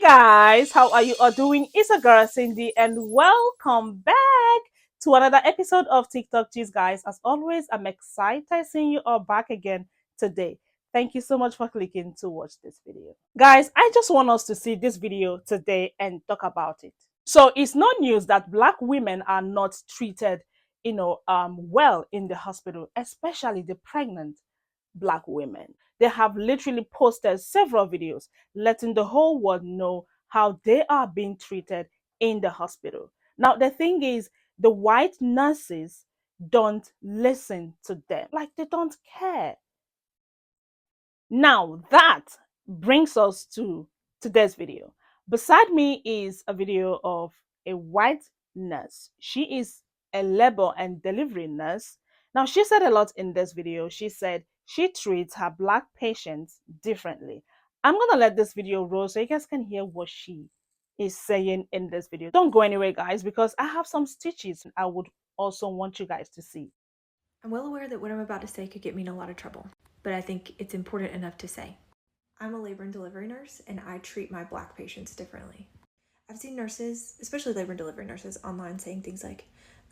Guys, how are you all doing? It's a girl Cindy and welcome back to another episode of TikTok Cheese. Guys, as always, I'm excited seeing you all back again today. Thank you so much for clicking to watch this video. Guys, I just want us to see this video today and talk about it. So it's no news that Black women are not treated, well in the hospital, especially the pregnant Black women. They have literally posted several videos letting the whole world know how they are being treated in the hospital. Now, the thing is, the white nurses don't listen to them, like they don't care. Now, that brings us to today's video. Beside me is a video of a white nurse. She is a labor and delivery nurse. Now, she said a lot in this video. She said she treats her Black patients differently. I'm going to let this video roll so you guys can hear what she is saying in this video. Don't go anywhere, guys, because I have some stitches I would also want you guys to see. I'm well aware that what I'm about to say could get me in a lot of trouble, but I think it's important enough to say. I'm a labor and delivery nurse, and I treat my Black patients differently. I've seen nurses, especially labor and delivery nurses, online saying things like,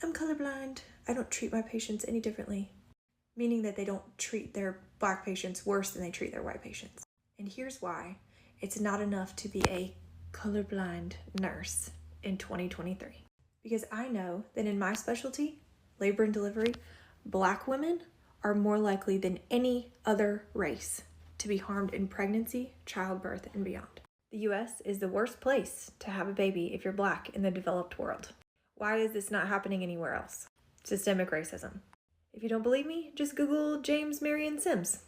"I'm colorblind, I don't treat my patients any differently," meaning that they don't treat their Black patients worse than they treat their white patients. And here's why it's not enough to be a colorblind nurse in 2023. Because I know that in my specialty, labor and delivery, Black women are more likely than any other race to be harmed in pregnancy, childbirth, and beyond. The US is the worst place to have a baby if you're Black in the developed world. Why is this not happening anywhere else? Systemic racism. If you don't believe me, just Google James Marion Sims.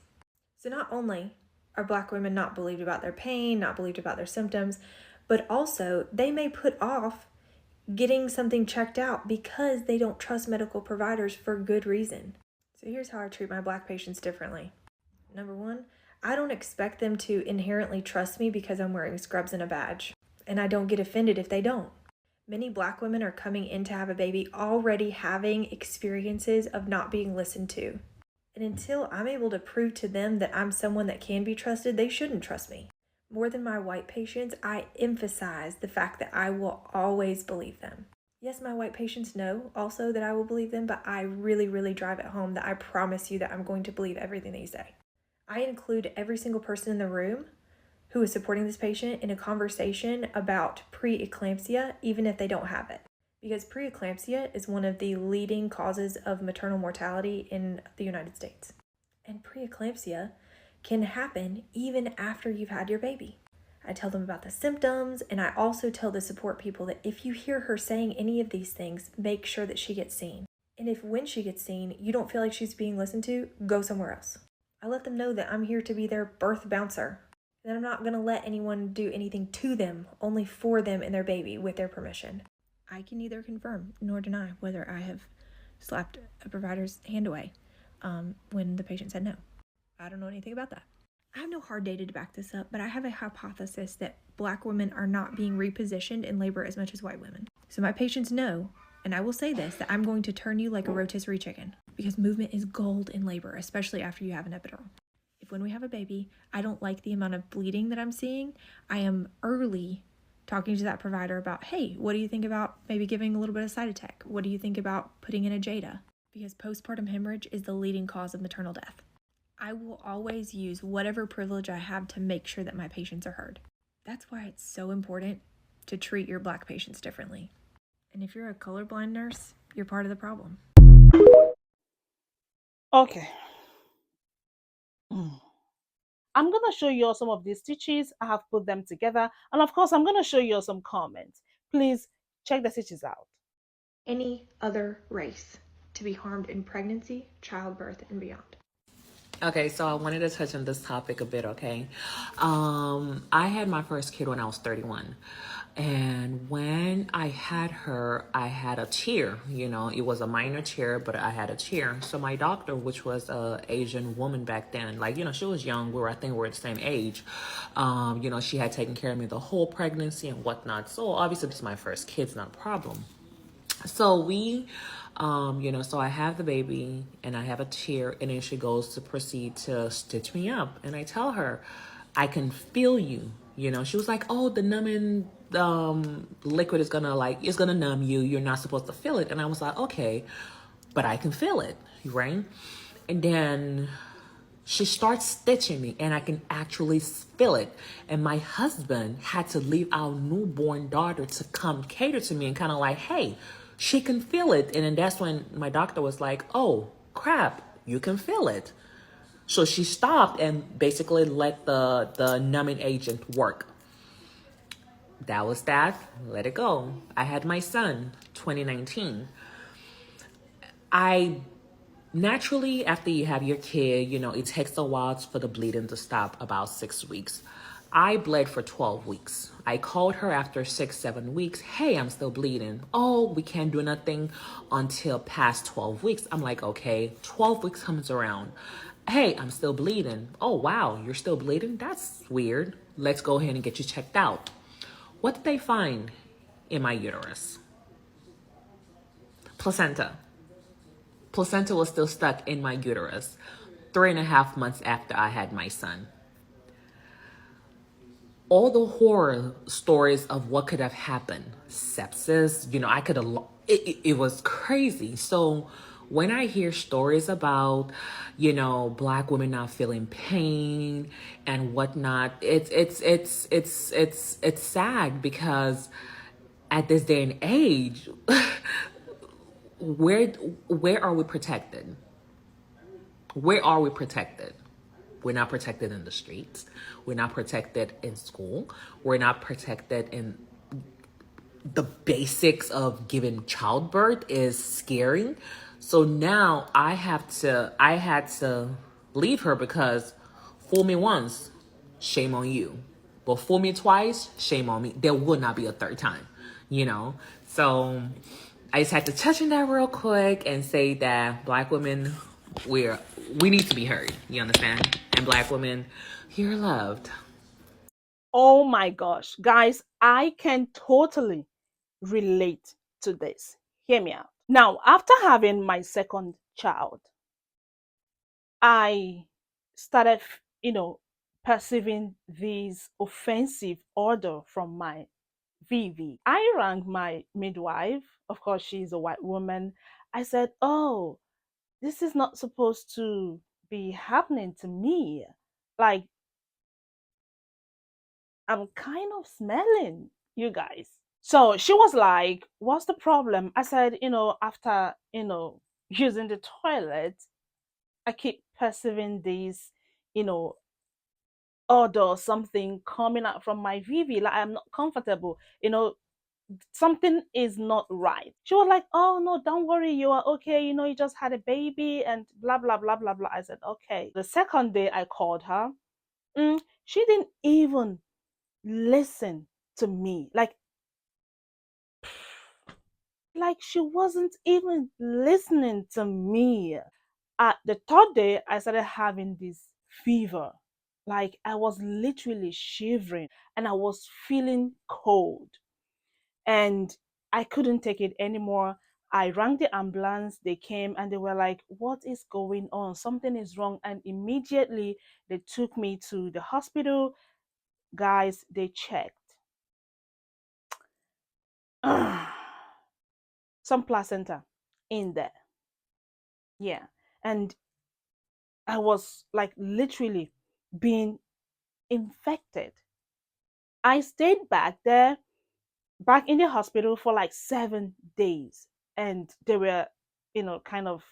So not only are Black women not believed about their pain, not believed about their symptoms, but also they may put off getting something checked out because they don't trust medical providers for good reason. So here's how I treat my Black patients differently. Number one, I don't expect them to inherently trust me because I'm wearing scrubs and a badge, and I don't get offended if they don't. Many Black women are coming in to have a baby already having experiences of not being listened to. And until I'm able to prove to them that I'm someone that can be trusted, they shouldn't trust me. More than my white patients, I emphasize the fact that I will always believe them. Yes, my white patients know also that I will believe them, but I really drive it home that I promise you that I'm going to believe everything that you say. I include every single person in the room who is supporting this patient in a conversation about preeclampsia, even if they don't have it. Because preeclampsia is one of the leading causes of maternal mortality in the United States. And preeclampsia can happen even after you've had your baby. I tell them about the symptoms, and I also tell the support people that if you hear her saying any of these things, make sure that she gets seen. And if when she gets seen, you don't feel like she's being listened to, go somewhere else. I let them know that I'm here to be their birth bouncer, and I'm not going to let anyone do anything to them, only for them and their baby with their permission. I can neither confirm nor deny whether I have slapped a provider's hand away when the patient said no. I don't know anything about that. I have no hard data to back this up, but I have a hypothesis that Black women are not being repositioned in labor as much as white women. So my patients know, and I will say this, that I'm going to turn you like a rotisserie chicken because movement is gold in labor, especially after you have an epidural. If when we have a baby, I don't like the amount of bleeding that I'm seeing, I am early talking to that provider about, hey, what do you think about maybe giving a little bit of Cytotec? What do you think about putting in a Jada? Because postpartum hemorrhage is the leading cause of maternal death. I will always use whatever privilege I have to make sure that my patients are heard. That's why it's so important to treat your Black patients differently. And if you're a colorblind nurse, you're part of the problem. Okay. I'm going to show you all some of these stitches. I have put them together. And of course, I'm going to show you all some comments. Please check the stitches out. Any other race to be harmed in pregnancy, childbirth, and beyond. Okay, so I wanted to touch on this topic a bit, okay? I had my first kid when I was 31. And when I had her, I had a tear, it was a minor tear, but I had a tear. So my doctor, which was a Asian woman back then, she was young, I think we were the same age. She had taken care of me the whole pregnancy and whatnot. So obviously this is my first kid, it's not a problem. So so I have the baby and I have a tear, and then she goes to proceed to stitch me up. And I tell her, I can feel you. You know, she was like, oh, the numbing liquid is it's gonna numb you. You're not supposed to feel it. And I was like, okay, but I can feel it, right? And then she starts stitching me and I can actually feel it. And my husband had to leave our newborn daughter to come cater to me and kind of like, hey, she can feel it. And then that's when my doctor was like, oh, crap, you can feel it. So she stopped and basically let the numbing agent work. That was that. Let it go. I had my son, 2019. I naturally, after you have your kid, you know, it takes a while for the bleeding to stop, about 6 weeks. I bled for 12 weeks. I called her after 6-7 weeks. Hey, I'm still bleeding. Oh, we can't do nothing until past 12 weeks. I'm like, okay, 12 weeks comes around. Hey, I'm still bleeding. Oh, wow, you're still bleeding? That's weird. Let's go ahead and get you checked out. What did they find in my uterus? Placenta. Placenta was still stuck in my uterus 3.5 months after I had my son. All the horror stories of what could have happened, sepsis, you know, I could have, it was crazy. So when I hear stories about, you know, Black women not feeling pain and whatnot, it's sad, because at this day and age, where are we protected? Where are we protected? We're not protected in the streets. We're not protected in school. We're not protected in the basics of giving childbirth is scary. So now I had to leave her, because fool me once, shame on you. But fool me twice, shame on me. There will not be a third time, you know? So I just had to touch on that real quick and say that Black women, we need to be heard. You understand? And Black women, you're loved. Oh my gosh, guys, I can totally relate to this. Hear me out. Now, after having my second child, I started, perceiving these offensive order from my VV. I rang my midwife. Of course, she's a white woman. I said, oh, this is not supposed to be happening to me. Like, I'm kind of smelling, you guys. So she was like, what's the problem? I said, after, using the toilet, I keep perceiving this, you know, odor or something coming out from my VV. Like, I'm not comfortable, something is not right. She was like, oh, no, don't worry. You are okay. You just had a baby and blah, blah, blah, blah, blah. I said, okay. The second day I called her, she didn't even listen to me. Like she wasn't even listening to me. At the third day, I started having this fever. Like I was literally shivering and I was feeling cold. And I couldn't take it anymore. I rang the ambulance, they came and they were like, what is going on? Something is wrong. And immediately they took me to the hospital. Guys, they checked. Some placenta in there. Yeah. And I was like literally being infected. I stayed back in the hospital for like 7 days. And they were, kind of,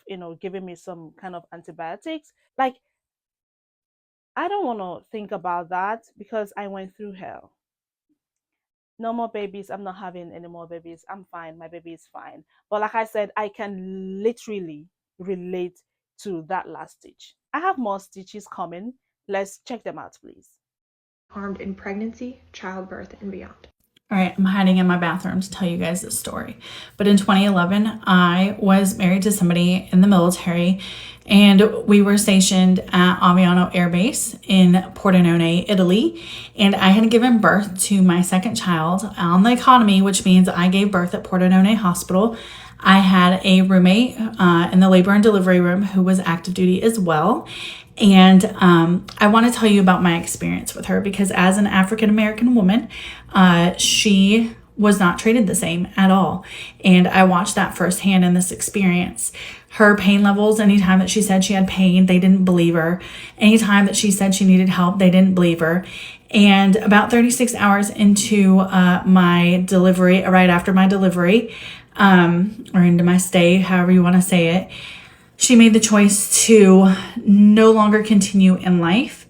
giving me some kind of antibiotics. Like, I don't want to think about that because I went through hell. No more babies. I'm not having any more babies. I'm fine. My baby is fine. But like I said, I can literally relate to that last stitch. I have more stitches coming. Let's check them out, please. Harmed in pregnancy, childbirth, and beyond. All right, I'm hiding in my bathroom to tell you guys this story. But in 2011, I was married to somebody in the military, and we were stationed at Aviano Air Base in Pordenone, Italy. And I had given birth to my second child on the economy, which means I gave birth at Pordenone Hospital. I had a roommate in the labor and delivery room who was active duty as well. And I want to tell you about my experience with her because as an African American woman, she was not treated the same at all. And I watched that firsthand in this experience. Her pain levels, anytime that she said she had pain, they didn't believe her. Anytime that she said she needed help, they didn't believe her. And about 36 hours into my delivery, right after my delivery, or into my stay, however you want to say it, she made the choice to no longer continue in life.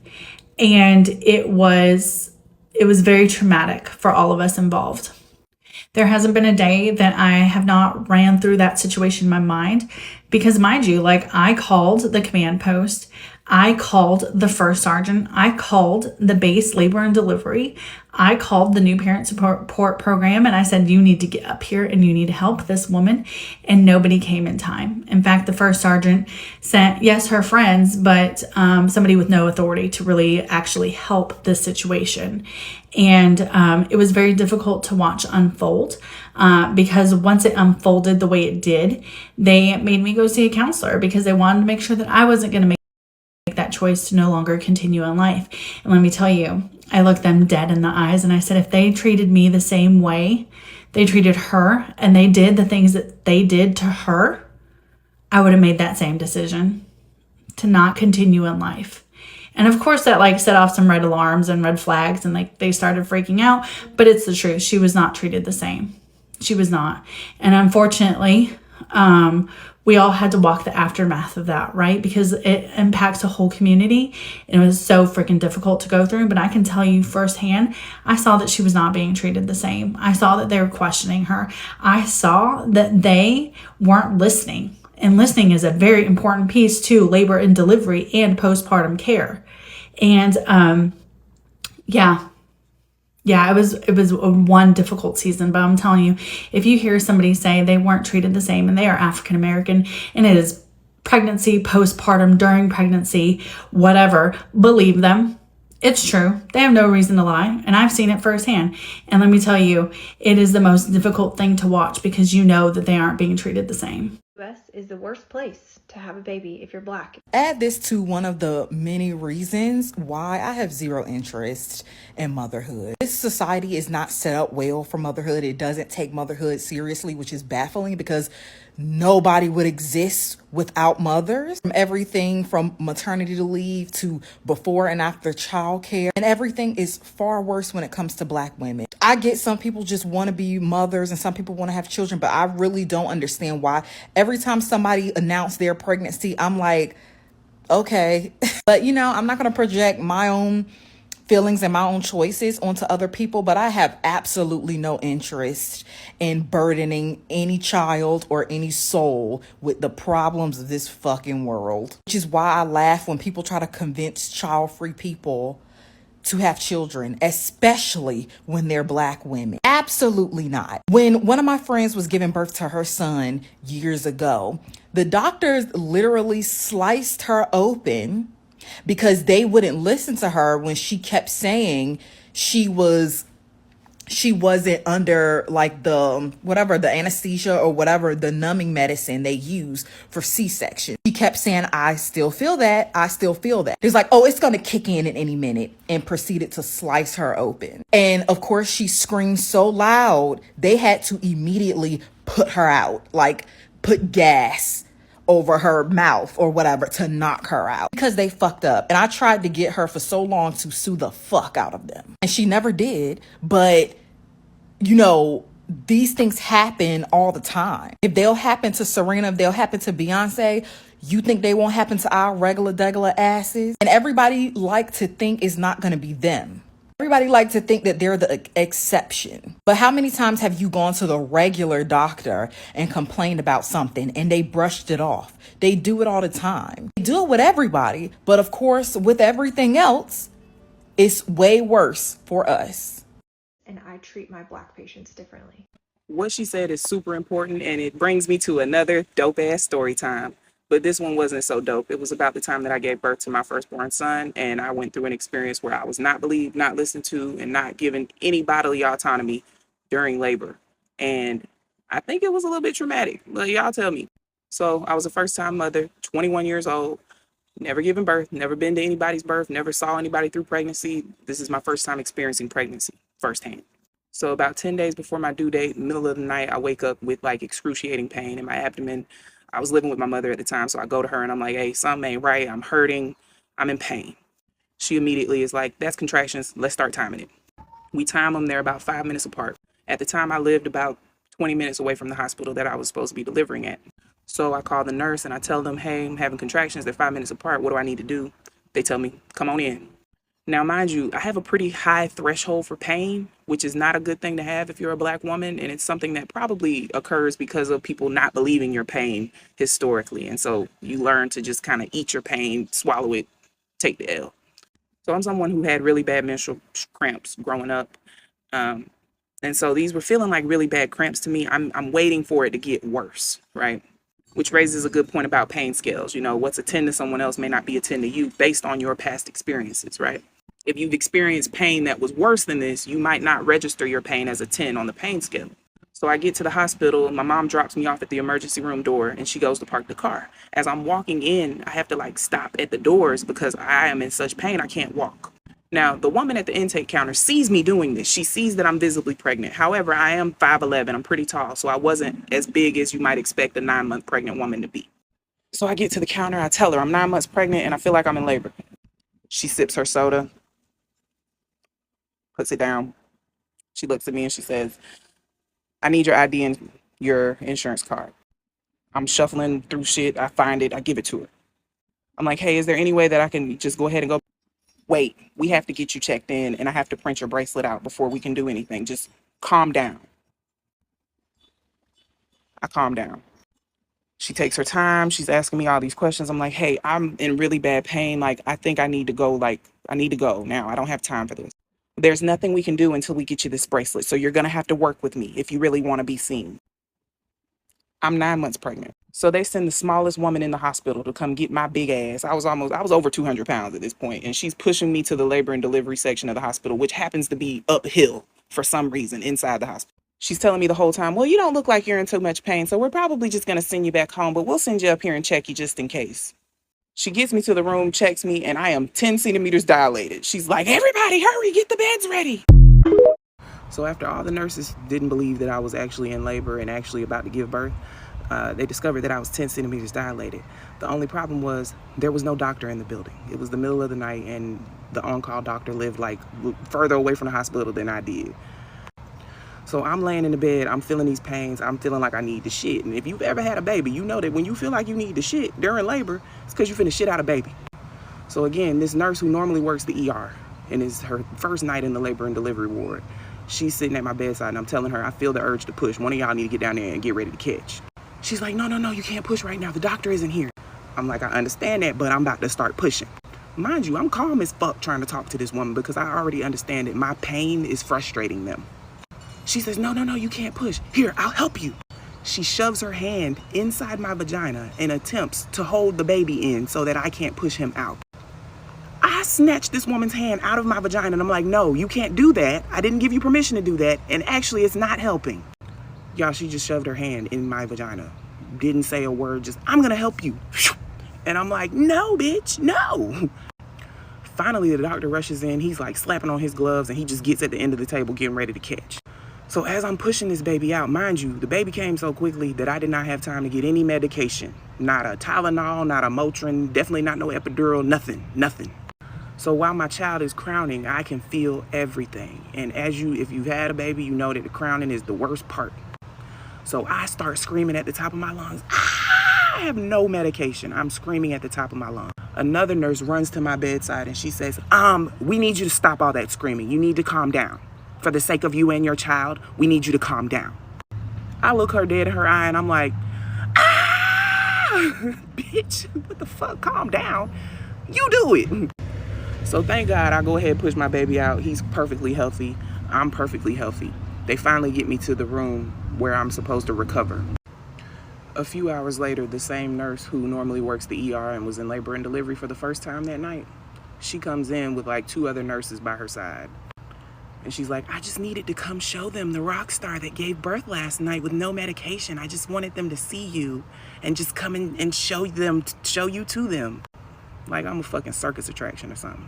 And it was very traumatic for all of us involved. There hasn't been a day that I have not ran through that situation in my mind because, mind you, like, I called the command post, I called the first sergeant, I called the base labor and delivery, I called the new parent support program, and I said, you need to get up here and you need to help this woman, and nobody came in time. In fact, the first sergeant sent, yes, her friends, but somebody with no authority to really actually help this situation. And it was very difficult to watch unfold because once it unfolded the way it did, they made me go see a counselor because they wanted to make sure that I wasn't going to make that choice to no longer continue in life. And let me tell you, I looked them dead in the eyes and I said, if they treated me the same way they treated her and they did the things that they did to her, I would have made that same decision to not continue in life. And of course that like set off some red alarms and red flags and like they started freaking out, but it's the truth. She was not treated the same. She was not. And unfortunately, we all had to walk the aftermath of that, right? Because it impacts a whole community. And it was so freaking difficult to go through. But I can tell you firsthand, I saw that she was not being treated the same. I saw that they were questioning her. I saw that they weren't listening. And listening is a very important piece to labor and delivery and postpartum care. And it was one difficult season, but I'm telling you, if you hear somebody say they weren't treated the same and they are African American and it is pregnancy, postpartum, during pregnancy, whatever, believe them. It's true. They have no reason to lie. And I've seen it firsthand. And let me tell you, it is the most difficult thing to watch because you know that they aren't being treated the same. US is the worst place to have a baby if you're Black. Add this to one of the many reasons why I have zero interest in motherhood. This society is not set up well for motherhood. It doesn't take motherhood seriously, which is baffling because nobody would exist without mothers. From everything from maternity leave to before and after childcare, and everything is far worse when it comes to Black women. I get some people just want to be mothers and some people want to have children, but I really don't understand why every time somebody announced their pregnancy, I'm like, okay. But I'm not going to project my own feelings and my own choices onto other people, but I have absolutely no interest in burdening any child or any soul with the problems of this fucking world. Which is why I laugh when people try to convince child-free people to have children, especially when they're Black women. Absolutely not. When one of my friends was giving birth to her son years ago, the doctors literally sliced her open because they wouldn't listen to her when she kept saying she wasn't under like the anesthesia or whatever, the numbing medicine they use for C-section. She kept saying, I still feel that. I still feel that. It's like, oh, it's going to kick in at any minute, and proceeded to slice her open. And of course, she screamed so loud, they had to immediately put her out, like put gas over her mouth or whatever to knock her out because they fucked up. And I tried to get her for so long to sue the fuck out of them. And she never did. But, these things happen all the time. If they'll happen to Serena, if they'll happen to Beyonce, you think they won't happen to our regular asses? And everybody like to think it's not going to be them. Everybody like to think that they're the exception. But how many times have you gone to the regular doctor and complained about something and they brushed it off? They do it all the time. They do it with everybody. But of course, with everything else, it's way worse for us. And I treat my Black patients differently. What she said is super important, and it brings me to another dope ass story time. But this one wasn't so dope. It was about the time that I gave birth to my firstborn son, and I went through an experience where I was not believed, not listened to, and not given any bodily autonomy during labor. And I think it was a little bit traumatic, but y'all tell me. So I was a first-time mother, 21 years old, Never given birth, never been to anybody's birth, never saw anybody through pregnancy. This is my first time experiencing pregnancy firsthand. So about 10 days before my due date, middle of the night, I wake up with like excruciating pain in my abdomen. I was living with my mother at the time, so I go to her and I'm like, hey, something ain't right. I'm hurting. I'm in pain. She immediately is like, that's contractions. Let's start timing it. We time them. They're about 5 minutes apart. At the time, I lived about 20 minutes away from the hospital that I was supposed to be delivering at. So I call the nurse and I tell them, hey, I'm having contractions. They're 5 minutes apart. What do I need to do? They tell me, come on in. Now, mind you, I have a pretty high threshold for pain, which is not a good thing to have if you're a Black woman. And it's something that probably occurs because of people not believing your pain historically. And so you learn to just kind of eat your pain, swallow it, take the L. So I'm someone who had really bad menstrual cramps growing up. And so these were feeling like really bad cramps to me. I'm waiting for it to get worse, right? Which raises a good point about pain scales. You know, what's a 10 to someone else may not be a 10 to you based on your past experiences, right? If you've experienced pain that was worse than this, you might not register your pain as a 10 on the pain scale. So I get to the hospital, my mom drops me off at the emergency room door and she goes to park the car. As I'm walking in, I have to like stop at the doors because I am in such pain, I can't walk. Now, the woman at the intake counter sees me doing this. She sees that I'm visibly pregnant. However, I am 5'11", I'm pretty tall, so I wasn't as big as you might expect a 9-month pregnant woman to be. So I get to the counter, I tell her I'm 9 months pregnant and I feel like I'm in labor. She sips her soda, puts it down. She looks at me and she says, I need your ID and your insurance card. I'm shuffling through shit. I find it. I give it to her. I'm like, hey, is there any way that I can just go ahead and go? Wait, we have to get you checked in and I have to print your bracelet out before we can do anything. Just calm down. I calm down. She takes her time. She's asking me all these questions. I'm like, hey, I'm in really bad pain. Like, I think I need to go. Like, I need to go now. I don't have time for this. There's nothing we can do until we get you this bracelet. So you're going to have to work with me if you really want to be seen. I'm 9 months pregnant. So they send the smallest woman in the hospital to come get my big ass. I was over 200 pounds at this point, and she's pushing me to the labor and delivery section of the hospital, which happens to be uphill for some reason inside the hospital. She's telling me the whole time, well, you don't look like you're in too much pain, so we're probably just going to send you back home, but we'll send you up here and check you just in case. She gets me to the room, checks me, and I am 10 centimeters dilated. She's like, everybody hurry, get the beds ready. So after all the nurses didn't believe that I was actually in labor and actually about to give birth, they discovered that I was 10 centimeters dilated. The only problem was there was no doctor in the building. It was the middle of the night and the on-call doctor lived like further away from the hospital than I did. So I'm laying in the bed, I'm feeling these pains, I'm feeling like I need to shit. And if you've ever had a baby, you know that when you feel like you need to shit during labor, it's because you finna shit out a baby. So again, this nurse who normally works the ER and is her first night in the labor and delivery ward, she's sitting at my bedside and I'm telling her, I feel the urge to push. One of y'all need to get down there and get ready to catch. She's like, no, you can't push right now. The doctor isn't here. I'm like, I understand that, but I'm about to start pushing. Mind you, I'm calm as fuck trying to talk to this woman because I already understand that my pain is frustrating them. She says, no, you can't push. Here, I'll help you. She shoves her hand inside my vagina and attempts to hold the baby in so that I can't push him out. I snatched this woman's hand out of my vagina and I'm like, no, you can't do that. I didn't give you permission to do that. And actually, it's not helping. Y'all, she just shoved her hand in my vagina. Didn't say a word, just, I'm gonna help you. And I'm like, no, bitch, no. Finally, the doctor rushes in. He's like slapping on his gloves and he just gets at the end of the table getting ready to catch. So as I'm pushing this baby out, mind you, the baby came so quickly that I did not have time to get any medication. Not a Tylenol, not a Motrin, definitely not no epidural, nothing. So while my child is crowning, I can feel everything. And if you've had a baby, you know that the crowning is the worst part. So I start screaming at the top of my lungs. I have no medication. I'm screaming at the top of my lungs. Another nurse runs to my bedside and she says, we need you to stop all that screaming. You need to calm down. For the sake of you and your child, we need you to calm down. I look her dead in her eye and I'm like, bitch, what the fuck? Calm down. You do it. So thank God I go ahead and push my baby out. He's perfectly healthy. I'm perfectly healthy. They finally get me to the room where I'm supposed to recover. A few hours later, the same nurse who normally works the ER and was in labor and delivery for the first time that night, she comes in with like 2 other nurses by her side. And she's like, I just needed to come show them the rock star that gave birth last night with no medication. I just wanted them to see you and just come in and show you to them. like I'm a fucking circus attraction or something.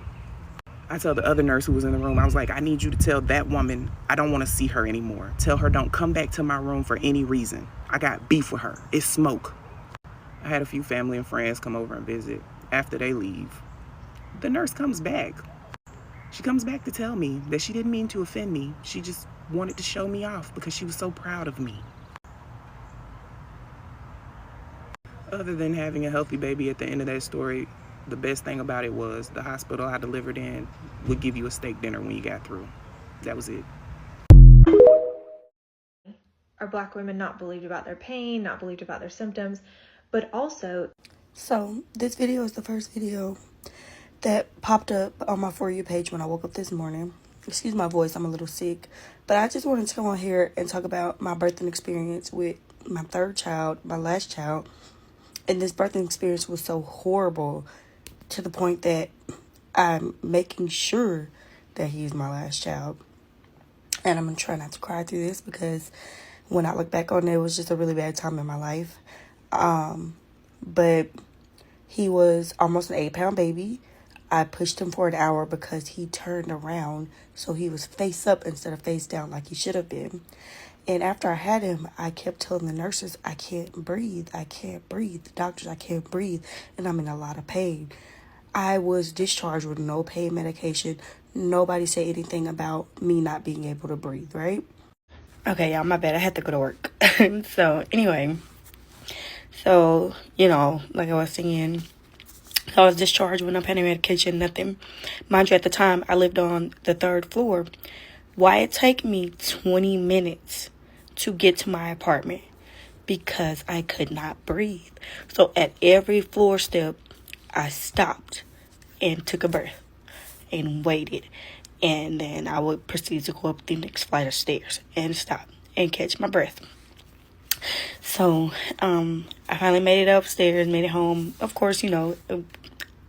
I tell the other nurse who was in the room, I was like, I need you to tell that woman I don't want to see her anymore. Tell her don't come back to my room for any reason. I got beef with her. It's smoke. I had a few family and friends come over and visit. After they leave, the nurse comes back. She comes back to tell me that she didn't mean to offend me. She just wanted to show me off because she was so proud of me. Other than having a healthy baby at the end of that story, the best thing about it was the hospital I delivered in would give you a steak dinner when you got through. That was it. Are Black women not believed about their pain, not believed about their symptoms, but also... So, this video is the first video that popped up on my For You page when I woke up this morning. Excuse my voice, I'm a little sick. But I just wanted to come on here and talk about my birthing experience with my third child, my last child. And this birthing experience was so horrible to the point that I'm making sure that he's my last child. And I'm going to try not to cry through this because when I look back on it, it was just a really bad time in my life. But he was almost an 8-pound baby. I pushed him for an hour because he turned around, so he was face up instead of face down like he should have been. And after I had him, I kept telling the nurses, I can't breathe. I can't breathe. The doctors, I can't breathe. And I'm in a lot of pain. I was discharged with no pain medication. Nobody said anything about me not being able to breathe, right? Okay, y'all, my bad. I had to go to work. So, anyway. So, like I was saying, I was discharged with no pain medication, nothing. Mind you, at the time, I lived on the 3rd floor. Why it take me 20 minutes to get to my apartment? Because I could not breathe. So at every floor step, I stopped and took a breath and waited. And then I would proceed to go up the next flight of stairs and stop and catch my breath. So I finally made it upstairs, made it home. Of course, I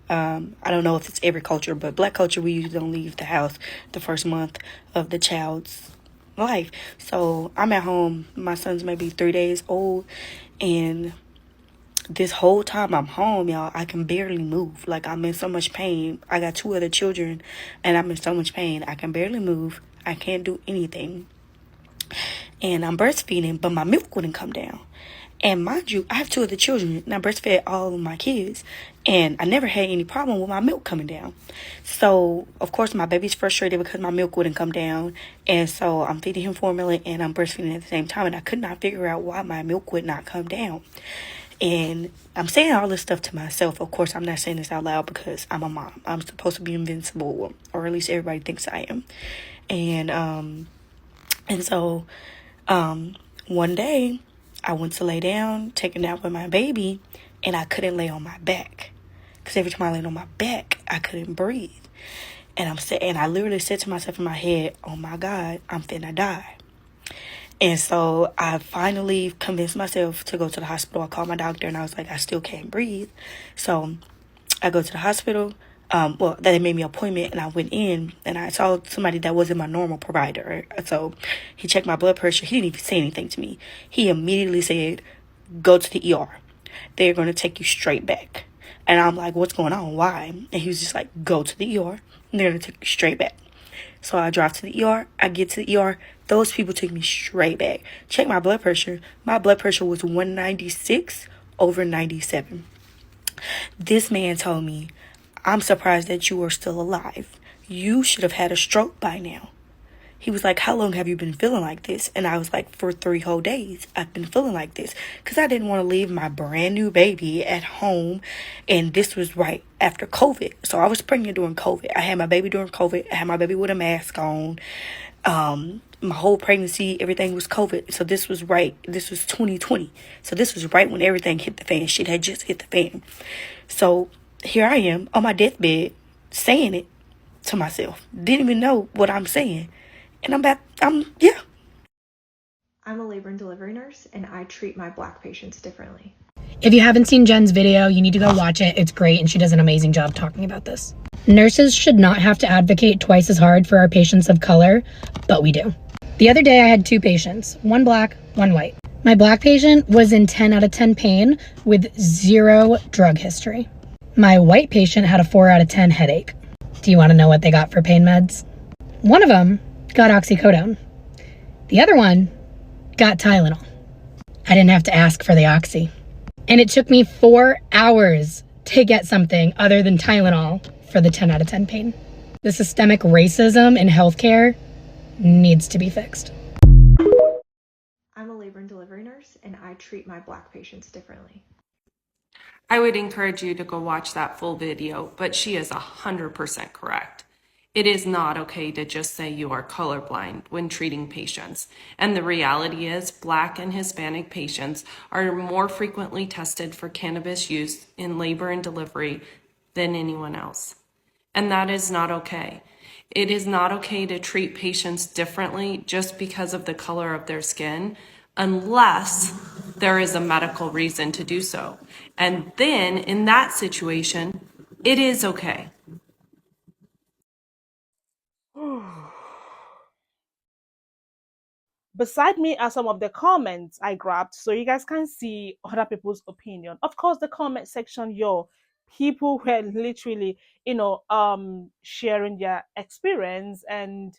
don't know if it's every culture, but Black culture, we usually don't leave the house the first month of the child's life. So I'm at home. My son's maybe 3 days old. And this whole time I'm home, y'all, I can barely move. Like, I'm in so much pain. I got 2 other children, and I'm in so much pain. I can barely move. I can't do anything. And I'm breastfeeding, but my milk wouldn't come down. And mind you, I have 2 other children, and I breastfed all of my kids, and I never had any problem with my milk coming down. So, of course, my baby's frustrated because my milk wouldn't come down, and so I'm feeding him formula, and I'm breastfeeding at the same time, and I could not figure out why my milk would not come down. And I'm saying all this stuff to myself. Of course, I'm not saying this out loud because I'm a mom. I'm supposed to be invincible, or at least everybody thinks I am. And so one day, I went to lay down, take a nap with my baby, and I couldn't lay on my back. Because every time I laid on my back, I couldn't breathe. And I literally said to myself in my head, oh my God, I'm finna die. And so I finally convinced myself to go to the hospital. I called my doctor and I was like, I still can't breathe. So I go to the hospital. They made me an appointment and I went in and I saw somebody that wasn't my normal provider. So he checked my blood pressure. He didn't even say anything to me. He immediately said, go to the ER. They're going to take you straight back. And I'm like, what's going on? Why? And he was just like, go to the ER. And they're going to take you straight back. So I drive to the ER. I get to the ER. Those people took me straight back. Check my blood pressure. My blood pressure was 196 over 97. This man told me, I'm surprised that you are still alive. You should have had a stroke by now. He was like, how long have you been feeling like this? And I was like, for 3 whole days, I've been feeling like this. Because I didn't want to leave my brand new baby at home. And this was right after COVID. So I was pregnant during COVID. I had my baby during COVID. I had my baby with a mask on. My whole pregnancy, everything was COVID. So this was 2020. So this was right when everything hit the fan. Shit had just hit the fan. So here I am on my deathbed saying it to myself. Didn't even know what I'm saying. And I'm a labor and delivery nurse, and I treat my Black patients differently. If you haven't seen Jen's video, you need to go watch it. It's great, and she does an amazing job talking about this. Nurses should not have to advocate twice as hard for our patients of color, but we do. The other day, I had 2 patients, one Black, one white. My Black patient was in 10 out of 10 pain with 0 drug history. My white patient had a 4 out of 10 headache. Do you want to know what they got for pain meds? One of them got oxycodone. The other one got Tylenol. I didn't have to ask for the oxy. And it took me 4 hours to get something other than Tylenol for the 10 out of 10 pain. The systemic racism in healthcare needs to be fixed. I'm a labor and delivery nurse, and I treat my Black patients differently. I would encourage you to go watch that full video, but she is 100% correct. It is not okay to just say you are colorblind when treating patients. And the reality is, Black and Hispanic patients are more frequently tested for cannabis use in labor and delivery than anyone else. And that is not okay. It is not okay to treat patients differently just because of the color of their skin, unless there is a medical reason to do so. And then in that situation, it is okay. Beside me are some of the comments I grabbed so you guys can see other people's opinion. Of course, the comment section, people were literally, sharing their experience, and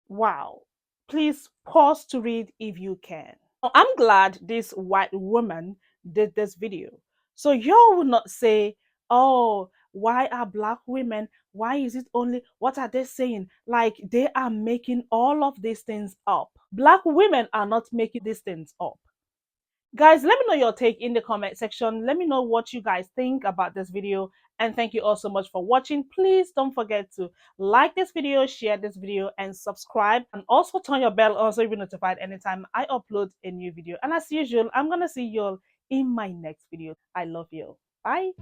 wow. Please pause to read if you can. I'm glad this white woman did this video. So y'all will not say, oh, why are Black women? Why is it only, what are they saying? Like they are making all of these things up. Black women are not making these things up. Guys, let me know your take in the comment section. Let me know what you guys think about this video. And thank you all so much for watching. Please don't forget to like this video, share this video, and subscribe. And also turn your bell on so you'll be notified anytime I upload a new video. And as usual, I'm going to see you all in my next video. I love you. Bye.